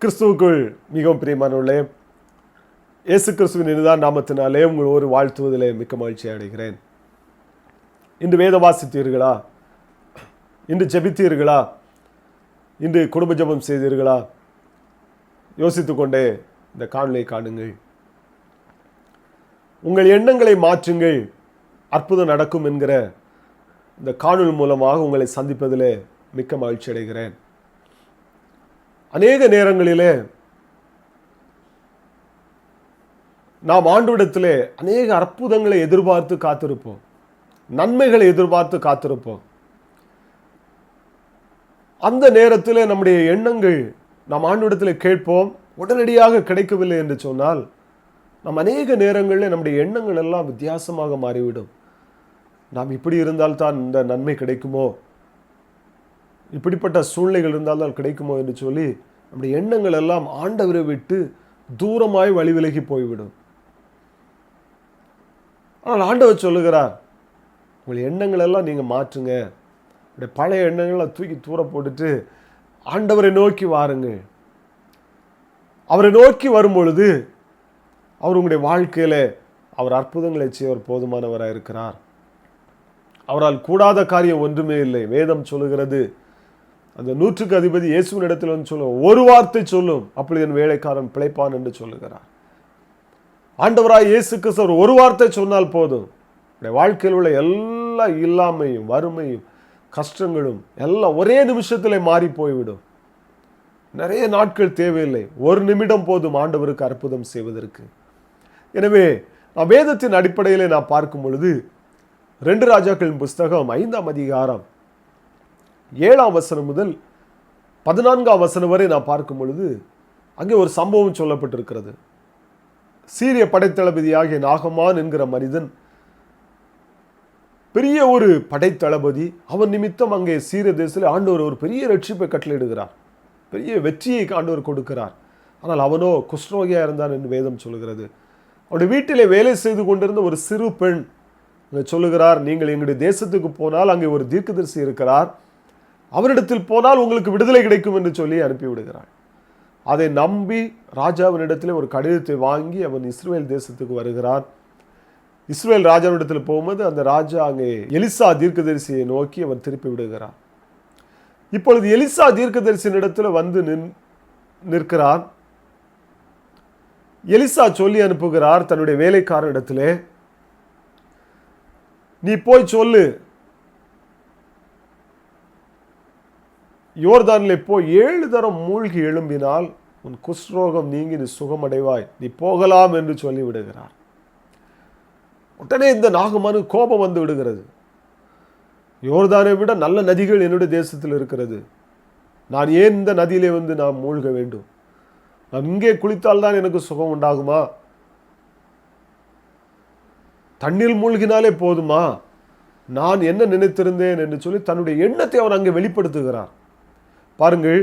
கிறிஸ்துவுக்குள் மிகவும் பிரியமானவர்களே, இயேசு கிறிஸ்துவின் இனிதான நாமத்தினாலே உங்கள் ஒரு வாழ்த்துவதிலே மிக்க மகிழ்ச்சி அடைகிறேன். இன்று வேத வாசித்தீர்களா? இன்று ஜெபித்தீர்களா? இன்று குடும்ப ஜெபம் செய்தீர்களா? யோசித்துக் கொண்டே இந்த காணொளியை காணுங்கள். உங்கள் எண்ணங்களை மாற்றுங்கள், அற்புதம் நடக்கும் என்கிற இந்த காணொளி மூலமாக உங்களை சந்திப்பதிலே மிக்க மகிழ்ச்சி அடைகிறேன். அநேக நேரங்களிலே நாம் ஆண்டவரிடத்திலே அநேக அற்புதங்களை எதிர்பார்த்து காத்திருப்போம், நன்மைகளை எதிர்பார்த்து காத்திருப்போம். அந்த நேரத்தில் நம்முடைய எண்ணங்கள் நாம் ஆண்டவரிடத்தில் கேட்போம், உடனடியாக கிடைக்கவில்லை என்று சொன்னால் நாம் அநேக நேரங்களில் நம்முடைய எண்ணங்கள் எல்லாம் வித்தியாசமாக மாறிவிடும். நாம் இப்படி இருந்தால்தான் இந்த நன்மை கிடைக்குமோ, இப்படிப்பட்ட சூழ்நிலைகள் இருந்தால்தான் கிடைக்குமோ என்று சொல்லி நம்முடைய எண்ணங்கள் எல்லாம் ஆண்டவரை விட்டு தூரமாய் வழி விலகி போய்விடும். ஆனால் ஆண்டவர் சொல்லுகிறார், உங்கள் எண்ணங்கள் எல்லாம் நீங்கள் மாற்றுங்க. உடைய பழைய எண்ணங்களை தூக்கி தூர போட்டுட்டு ஆண்டவரை நோக்கி வாருங்கள். அவரை நோக்கி வரும் பொழுது அவர் உங்களுடைய வாழ்க்கையில் அவர் அற்புதங்களை செய்வர் போதுமானவராக இருக்கிறார். அவரால் கூடாத காரியம் ஒன்றுமே இல்லை. வேதம் சொல்லுகிறது, அந்த 100க்கு அதிபதி இயேசுவின் இடத்தில் வந்து சொல்லும், ஒரு வார்த்தை சொல்லும், அப்படி என் வேலைக்காரன் பிழைப்பான் என்று சொல்லுகிறார். ஆண்டவராய் இயேசு கிறிஸ்து ஒரு வார்த்தை சொன்னால் போதும், வாழ்க்கையில் உள்ள எல்லா இல்லாமையும் வறுமையும் கஷ்டங்களும் எல்லாம் ஒரே நிமிஷத்தில் மாறி போய்விடும். நிறைய நாட்கள் தேவையில்லை, ஒரு நிமிடம் போதும் ஆண்டவருக்கு அற்புதம் செய்வதற்கு. எனவே நான் வேதத்தின் அடிப்படையில் நான் பார்க்கும் பொழுது 2 ராஜாக்களின் புஸ்தகம் 5ஆம் அதிகாரம் 7ஆம் வசனம் முதல் 14ஆம் வசனம் வரை நான் பார்க்கும் பொழுது அங்கே ஒரு சம்பவம் சொல்லப்பட்டிருக்கிறது. சீரிய படைத்தளபதியாகிய நாகமான் என்கிற மனிதன் பெரிய ஒரு படைத்தளபதி. அவன் நிமித்தம் அங்கே சீரிய தேசத்தில் ஆண்டவர் ஒரு பெரிய ரட்சிப்பை கட்டளையிடுகிறார், பெரிய வெற்றியை ஆண்டவர் கொடுக்கிறார். ஆனால் அவனோ குஷ்டரோகியா இருந்தான் என்று வேதம் சொல்லுகிறது. அவருடைய வீட்டிலே வேலை செய்து கொண்டிருந்த ஒரு சிறு பெண் சொல்லுகிறார், நீங்கள் எங்களுடைய தேசத்துக்கு போனால் அங்கே ஒரு தீர்க்கதரிசி இருக்கிறார், அவரிடத்தில் போனால் உங்களுக்கு விடுதலை கிடைக்கும் என்று சொல்லி அனுப்பிவிடுகிறார். அதை நம்பி ராஜாவினிடத்தில் ஒரு கடிதத்தை வாங்கி அவன் இஸ்ரவேல் தேசத்துக்கு வருகிறான். இஸ்ரவேல் ராஜாவினிடத்தில் போகும்போது அந்த ராஜா அங்கே எலிசா தீர்க்கதரிசியை நோக்கி அவன் திருப்பி விடுகிறான். இப்பொழுது எலிசா தீர்க்கதரிசியின் இடத்துல வந்து நிற்கிறான். எலிசா சொல்லி அனுப்புகிறார் தன்னுடைய வேலைக்காரனிடத்திலே, நீ போய் சொல்லு, யோர்தானிலே போய் 7 தரம் மூழ்கி எழும்பினால் உன் குஷ்ரோகம் நீங்கி நீ சுகமடைவாய், நீ போகலாம் என்று சொல்லி விடுகிறார். உடனே இந்த நாகமானு கோபம் வந்து விடுகிறது. யோர்தானை விட நல்ல நதிகள் என்னுடைய தேசத்தில் இருக்கிறது, நான் ஏன் இந்த நதியிலே வந்து நான் மூழ்க வேண்டும்? நான் இங்கே குளித்தால்தான் எனக்கு சுகம் உண்டாகுமா? தண்ணீர் மூழ்கினாலே போதுமா? நான் என்ன நினைத்திருந்தேன் என்று சொல்லி தன்னுடைய எண்ணத்தை அவர் அங்கே வெளிப்படுத்துகிறார். பாருங்கள்,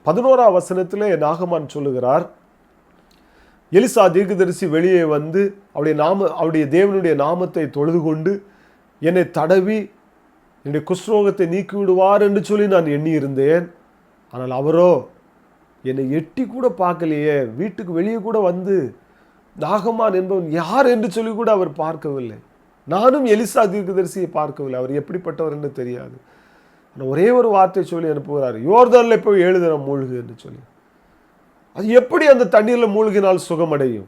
11ஆம் வசனத்திலே நாகமான் சொல்லுகிறார், எலிசா தீர்க்கதரிசி வெளியே வந்து அவருடைய தேவனுடைய நாமத்தை தொழுது கொண்டு என்னை தடவி என்னுடைய குஷ்ரோகத்தை நீக்கி விடுவார் என்று சொல்லி நான் எண்ணி இருந்தேன். ஆனால் அவரோ என்னை எட்டி கூட பார்க்கலையே, வீட்டுக்கு வெளியே கூட வந்து நாகமான் என்பவன் யார் என்று சொல்லி கூட அவர் பார்க்கவில்லை. நானும் எலிசா தீர்க்கதரிசியை பார்க்கவில்லை, அவர் எப்படிப்பட்டவர் என்று தெரியாது. ஆனால் ஒரே ஒரு வார்த்தை சொல்லி அனுப்புகிறார், யோர்தானில் போய் 7 தரம் மூழ்கு என்று சொல்லி. அது எப்படி அந்த தண்ணீரில் மூழ்கினால் சுகமடையும்?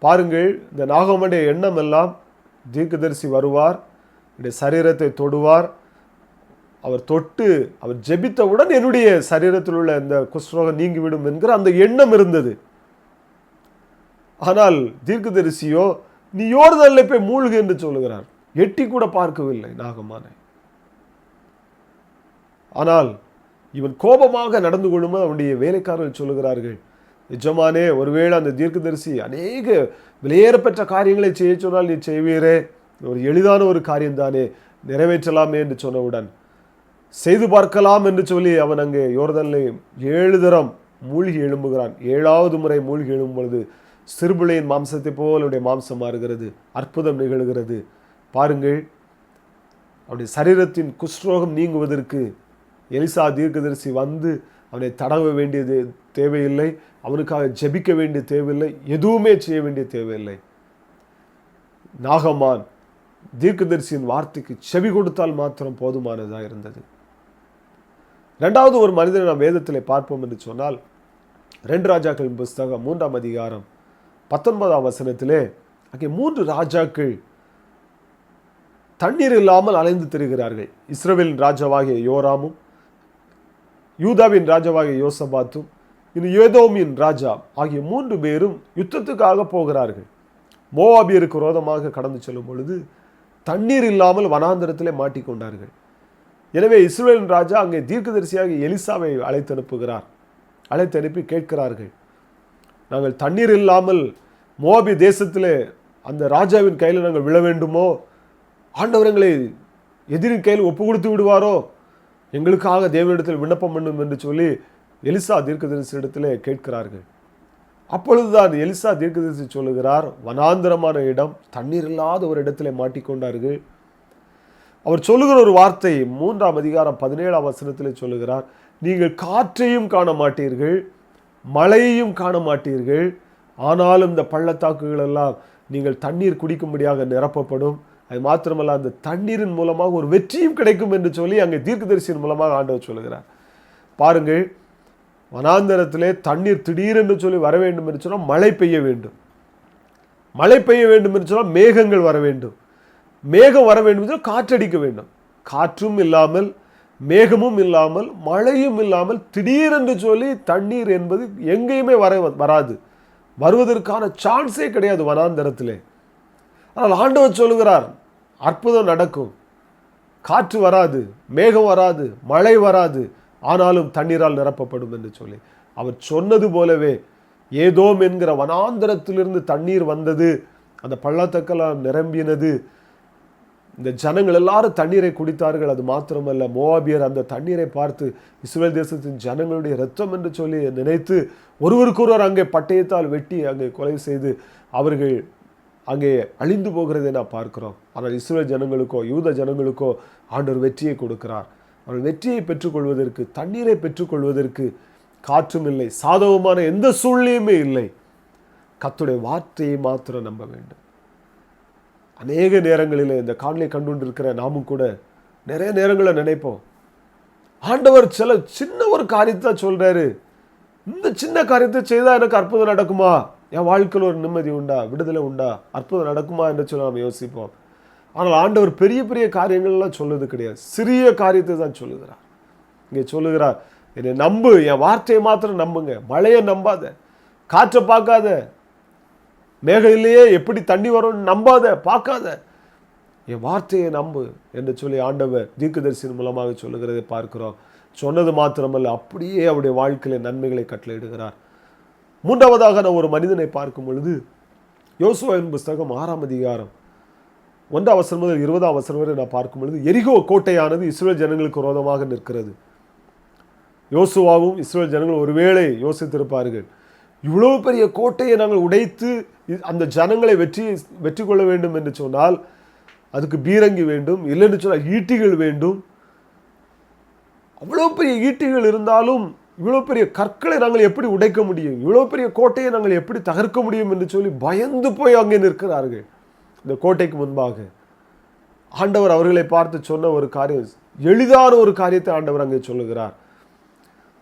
பாருங்கள், இந்த நாகமனுடைய எண்ணம் எல்லாம் தீர்க்கதரிசி வருவார், என்னுடைய சரீரத்தை தொடுவார், அவர் தொட்டு அவர் ஜெபித்தவுடன் என்னுடைய சரீரத்தில் உள்ள இந்த குஷ்ரோகம் நீங்கிவிடும் என்கிற அந்த எண்ணம் இருந்தது. ஆனால் தீர்க்கதரிசியோ நீ யோர்தானில் போய் மூழ்கு என்று சொல்லுகிறார். எட்டி கூட பார்க்கவில்லை நாகமானை. ஆனால் இவன் கோபமாக நடந்து கொள்ளும்போது அவனுடைய வேலைக்காரர்கள் சொல்லுகிறார்கள், எஜமானே, ஒருவேளை அந்த தீர்க்கதரிசி அநேக விலையேறப்பெற்ற காரியங்களை செய்ய சொன்னால் நீ செய்வீரே, ஒரு எளிதான ஒரு காரியம்தானே, நிறைவேற்றலாமே என்று சொன்னவுடன் செய்து பார்க்கலாம் என்று சொல்லி அவன் அங்கே யோர்தானிலே 7 தரம் மூழ்கி எழும்புகிறான். 7வது முறை மூழ்கி எழும்பும் பொழுது சிறுபிள்ளையின் மாம்சத்தை போல் அவருடைய மாம்சம் மாறுகிறது, அற்புதம் நிகழ்கிறது. பாருங்கள், அவருடைய சரீரத்தின் குஷ்ரோகம் நீங்குவதற்கு எலிசா தீர்க்கதரிசி வந்து அவனை தடவ வேண்டியது தேவையில்லை, அவனுக்காக ஜெபிக்க வேண்டிய தேவையில்லை, எதுவுமே செய்ய வேண்டிய தேவையில்லை. நாகமான் தீர்க்கதரிசியின் வார்த்தைக்கு செவி கொடுத்தால் மாத்திரம் போதுமானதாக இருந்தது. இரண்டாவது ஒரு மனிதனை நாம் வேதத்திலே பார்ப்போம் என்று சொன்னால் 2 ராஜாக்களின் புஸ்தகம் 3ஆம் அதிகாரம் 19ஆம் வசனத்திலே அங்கே 3 ராஜாக்கள் தண்ணீர் இல்லாமல் அலைந்து திரிகிறார்கள். இஸ்ரவேலின் ராஜாவாகிய யோராமும், யூதாவின் ராஜாவாகிய யோசபாத்தும், இன்னும் ஏதோமின் ராஜா ஆகிய 3 பேரும் யுத்தத்துக்காக போகிறார்கள். மோவாபியருக்கு விரோதமாக கடந்து செல்லும் பொழுது தண்ணீர் இல்லாமல் வனாந்தரத்திலே மாட்டிக்கொண்டார்கள். எனவே இஸ்ரவேலின் ராஜா அங்கே தீர்க்கதரிசியாக எலிசாவை அழைத்து அனுப்புகிறார். அழைத்து அனுப்பி கேட்கிறார்கள், நாங்கள் தண்ணீர் இல்லாமல் மோவாபி தேசத்திலே அந்த ராஜாவின் கையில் நாங்கள் விழ வேண்டுமோ? ஆண்டவர் எங்களை எதிரின் கையில் ஒப்பு கொடுத்து விடுவாரோ? எங்களுக்காக தேவனிடத்தில் விண்ணப்பம் பண்ணும் என்று சொல்லி எலிசா தீர்க்கதரிசி இடத்திலே கேட்கிறார்கள். அப்பொழுதுதான் எலிசா தீர்க்கதரிசி சொல்லுகிறார், வனாந்தரமான இடம், தண்ணீர் இல்லாத ஒரு இடத்திலே மாட்டிக்கொண்டார்கள். அவர் சொல்லுகிற ஒரு வார்த்தை 3ஆம் அதிகாரம் 17ஆம் வசனத்திலே சொல்லுகிறார், நீங்கள் காற்றையும் காண மாட்டீர்கள், மழையையும் காண மாட்டீர்கள், ஆனாலும் இந்த பள்ளத்தாக்குகள் எல்லாம் நீங்கள் தண்ணீர் குடிக்கும்படியாக நிரப்பப்படும். அது மாத்திரமல்ல, அந்த தண்ணீரின் மூலமாக ஒரு வெற்றியும் கிடைக்கும் என்று சொல்லி அங்கே தீர்க்கதரிசியின் மூலமாக ஆண்டவர் சொல்லுகிறார். பாருங்கள், வனாந்தரத்திலே தண்ணீர் திடீரென்று சொல்லி வர வேண்டும் என்று சொன்னால் மழை பெய்ய வேண்டும். மழை பெய்ய வேண்டும் என்று சொன்னால் மேகங்கள் வர வேண்டும். மேகம் வர வேண்டும் என்று காற்றடிக்க வேண்டும். காற்றும் இல்லாமல், மேகமும் இல்லாமல், மழையும் இல்லாமல் திடீரென்று சொல்லி தண்ணீர் என்பது எங்கேயுமே வராது. வருவதற்கான சான்ஸே கிடையாது வனாந்தரத்திலே. ஆனால் ஆண்டவர் சொல்லுகிறார், அற்புதம் நடக்கும். காற்று வராது, மேகம் வராது, மழை வராது, ஆனாலும் தண்ணீரால் நிரப்பப்படும் என்று சொல்லி அவர் சொன்னது போலவே ஏதோம் என்கிற வனாந்தரத்திலிருந்து தண்ணீர் வந்தது. அந்த பள்ளத்தாக்கெல்லாம் நிரம்பினது. இந்த ஜனங்கள் எல்லாரும் தண்ணீரை குடித்தார்கள். அது மாத்திரமல்ல, மோவாபியர் அந்த தண்ணீரை பார்த்து இஸ்ரவேல் தேசத்தின் ஜனங்களுடைய இரத்தம் என்று சொல்லி நினைத்து ஒருவருக்கொருவர் அங்கே பட்டயத்தால் வெட்டி அங்கே கொலை செய்து அவர்கள் அங்கே அழிந்து போகிறதை நான் பார்க்கிறோம். ஆனால் இஸ்ரவேல் ஜனங்களுக்கோ யூத ஜனங்களுக்கோ ஆண்டவர் வெற்றியை கொடுக்கிறார். அவர்கள் வெற்றியை பெற்றுக்கொள்வதற்கு, தண்ணீரை பெற்றுக்கொள்வதற்கு காற்றும் இல்லை, சாதகமான எந்த சூழ்நிலையுமே இல்லை. கர்த்தருடைய வார்த்தையை மாத்திரம் நம்ப வேண்டும். அநேக நேரங்களில் இந்த காணொளியை கண்டுகொண்டிருக்கிற நாமும் கூட நிறைய நேரங்களில் நினைப்போம், ஆண்டவர் சில சின்ன ஒரு காரியத்தை சொல்றாரு, இந்த சின்ன காரியத்தை செய்தால் எனக்கு அற்புதம் நடக்குமா, என் வாழ்க்கையில் ஒரு நிம்மதி உண்டா, விடுதலை உண்டா, அற்புதம் நடக்குமா என்று சொல்லி நாம் யோசிப்போம். ஆனால் ஆண்டவர் பெரிய பெரிய காரியங்கள்லாம் சொல்லுவது கிடையாது, சிறிய காரியத்தை தான் சொல்லுகிறார். இங்கே சொல்லுகிறார், என்னை நம்பு, என் வார்த்தையை மாத்திரம் நம்புங்க, மழையை நம்பாத, காற்றை பார்க்காத, மேகையிலேயே எப்படி தண்ணி வரும்னு நம்பாத, பார்க்காத, என் வார்த்தையை நம்பு என்று சொல்லி ஆண்டவர் தீர்க்கதரிசியின் மூலமாக சொல்லுகிறதை பார்க்கிறோம். சொன்னது மாத்திரமல்ல, அப்படியே அவருடைய வாழ்க்கையில நன்மைகளை கட்டளையிடுகிறார். மூன்றாவதாக நான் ஒரு மனிதனை பார்க்கும் பொழுது யோசுவாவின் புஸ்தகம் 6ஆம் அதிகாரம் 1ஆம் வசனம் முதல் 20ஆம் வசனம் வரை நான் பார்க்கும் பொழுது எரிகோ கோட்டையானது இஸ்ரவேல் ஜனங்களுக்கு விரோதமாக நிற்கிறது. யோசுவாவும் இஸ்ரவேல் ஜனங்கள் ஒருவேளை யோசித்திருப்பார்கள், இவ்வளவு பெரிய கோட்டையை நாங்கள் உடைத்து அந்த ஜனங்களை வெற்றி கொள்ள வேண்டும் என்று சொன்னால் அதுக்கு பீரங்கி வேண்டும், இல்லைன்னு சொன்னால் ஈட்டிகள் வேண்டும். அவ்வளோ பெரிய ஈட்டிகள் இருந்தாலும் இவ்வளோ பெரிய கற்களை நாங்கள் எப்படி உடைக்க முடியும், இவ்வளோ பெரிய கோட்டையை நாங்கள் எப்படி தகர்க்க முடியும் என்று சொல்லி பயந்து போய் அங்கே நிற்கிறார்கள். இந்த கோட்டைக்கு முன்பாக ஆண்டவர் அவர்களை பார்த்து சொன்ன ஒரு காரியம், எளிதான ஒரு காரியத்தை ஆண்டவர் அங்கே சொல்லுகிறார்.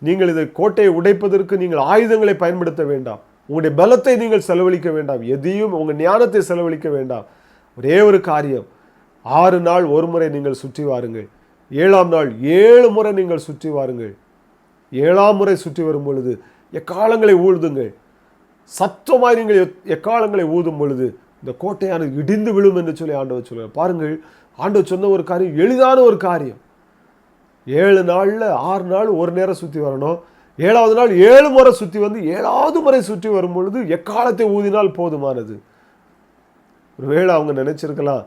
நீங்கள் இதை கோட்டையை உடைப்பதற்கு நீங்கள் ஆயுதங்களை பயன்படுத்த வேண்டாம், உங்களுடைய பலத்தை நீங்கள் செலவழிக்க வேண்டாம், எதையும் உங்கள் ஞானத்தை செலவழிக்க வேண்டாம். ஒரே ஒரு காரியம், 6 நாள் ஒரு முறை நீங்கள் சுற்றி வாருங்கள், 7ஆம் நாள் 7 முறை நீங்கள் சுற்றி வாருங்கள். 7ஆம் முறை சுற்றி வரும் பொழுது எக்காலங்களை ஊதுங்கள், சத்தமாய் நீங்கள் எக்காலங்களை ஊதும் பொழுது இந்த கோட்டையானது இடிந்து விழும் என்று சொல்லி ஆண்டவர் சொல்லுவார். பாருங்கள், ஆண்டவர் சொன்ன ஒரு காரியம் எளிதான ஒரு காரியம். 7 நாளில் 6 நாள் ஒரு நேரம் சுற்றி வரணும், 7ஆவது நாள் 7 முறை சுற்றி வந்து 7ஆவது முறை சுற்றி வரும் பொழுது எக்காலத்தை ஊதினால் போதுமானது. ஒருவேளை அவங்க நினைச்சிருக்கலாம்,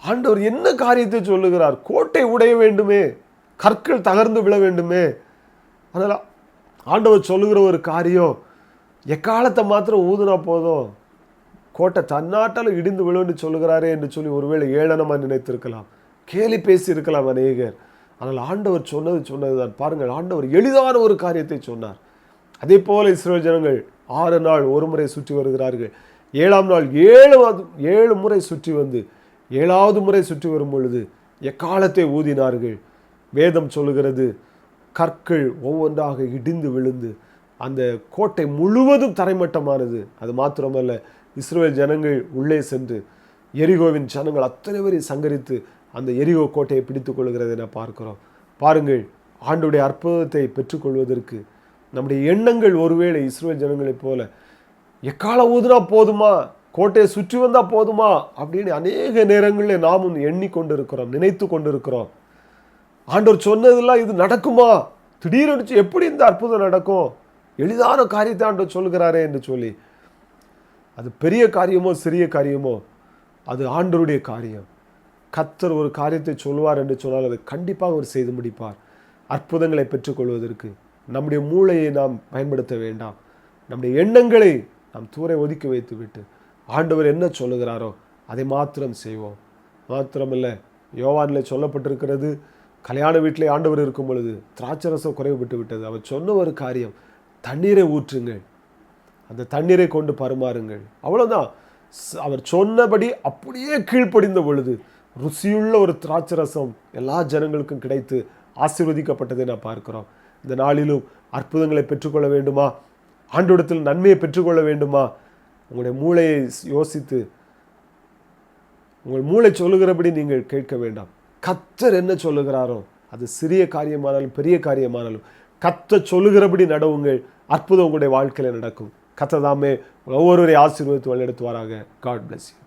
ஆண்டவர் என்ன காரியத்தை சொல்லுகிறார், கோட்டை உடைய வேண்டுமே, கற்கள் தகர்ந்து விழ வேண்டுமே. அதனால் ஆண்டவர் சொல்லுகிற ஒரு காரியம், எக்காலத்தை மாத்திரம் ஊதுனா போதும், கோட்டை தன்னாட்டால் இடிந்து விழுன்னு சொல்லுகிறாரே என்று சொல்லி ஒருவேளை ஏளனமாக நினைத்திருக்கலாம், கேலி பேசி இருக்கலாம் அநேகர். ஆனால் ஆண்டவர் சொன்னதுதான். பாருங்கள், ஆண்டவர் எளிதான ஒரு காரியத்தை சொன்னார். அதே போல இஸ்ரவேல் ஜனங்கள் 6 நாள் ஒரு முறை சுற்றி வருகிறார்கள். 7ஆம் நாள் 7 முறை சுற்றி வந்து 7வது முறை சுற்றி வரும் பொழுது எக்காலத்தை ஊதினார்கள். வேதம் சொல்லுகிறது, கற்கள் ஒவ்வொன்றாக இடிந்து விழுந்து அந்த கோட்டை முழுவதும் தரைமட்டமானது. அது மாத்திரமல்ல, இஸ்ரவேல் ஜனங்கள் உள்ளே சென்று எரிகோவின் ஜனங்கள் அத்தனை பேரை சங்கரித்து அந்த எரிகோ கோட்டையை பிடித்துக் கொள்கிறதை நான் பார்க்கிறோம். பாருங்கள், ஆண்டுடைய அற்புதத்தை பெற்றுக்கொள்வதற்கு நம்முடைய எண்ணங்கள் ஒருவேளை இஸ்ரவேல் ஜனங்களைப் போல எக்காலம் ஊதுனா போதுமா, கோட்டையை சுற்றி வந்தா போதுமா அப்படின்னு அநேக நேரங்களில் நாமும் எண்ணிக்கொண்டு இருக்கிறோம், நினைத்து கொண்டு இருக்கிறோம். ஆண்டவர் சொன்னதெல்லாம் இது நடக்குமா, திடீர்னு எப்படி இந்த அற்புதம் நடக்கும், எளிதான காரியத்தை ஆண்டவர் சொல்கிறாரே என்று சொல்லி, அது பெரிய காரியமோ சிறிய காரியமோ அது ஆண்டவருடைய காரியம். கர்த்தர் ஒரு காரியத்தை சொல்வார் என்று சொன்னால் அதை கண்டிப்பாக அவர் செய்து முடிப்பார். அற்புதங்களை பெற்றுக்கொள்வதற்கு நம்முடைய மூளையை நாம் பயன்படுத்த வேண்டாம். நம்முடைய எண்ணங்களை நாம் தூர ஒதுக்கி வைத்து விட்டு ஆண்டவர் என்ன சொல்லுகிறாரோ அதை மாத்திரம் செய்வோம். மாத்திரமில்லை, யோவானில் சொல்லப்பட்டிருக்கிறது, கல்யாண வீட்டிலே ஆண்டவர் இருக்கும் பொழுது திராட்சரசம் குறைவுபட்டு விட்டது. அவர் சொன்ன ஒரு காரியம், தண்ணீரை ஊற்றுங்கள், அந்த தண்ணீரை கொண்டு பரிமாறுங்கள், அவ்வளோதான். அவர் சொன்னபடி அப்படியே கீழ்ப்படிந்த பொழுது ருசியுள்ள ஒரு திராட்சரசம் எல்லா ஜனங்களுக்கும் கிடைத்து ஆசீர்வதிக்கப்பட்டதை நான் பார்க்கிறோம். இந்த நாளிலும் அற்புதங்களை பெற்றுக்கொள்ள வேண்டுமா, ஆண்டவரிடத்தில் நன்மையை பெற்றுக்கொள்ள வேண்டுமா, உங்களுடைய மூளையை யோசித்து உங்கள் மூளை சொல்லுகிறபடி நீங்கள் கேட்க வேண்டாம். கர்த்தர் என்ன சொல்லுகிறாரோ அது சிறிய காரியமானாலும் பெரிய காரியமானாலும் கர்த்தர் சொல்லுகிறபடி நடவுங்கள். அற்புதம் உங்களுடைய வாழ்க்கையில் நடக்கும். கர்த்தர் தாமே ஒவ்வொருவரை ஆசீர்வதித்து வழிநடத்துவாராக. God bless you.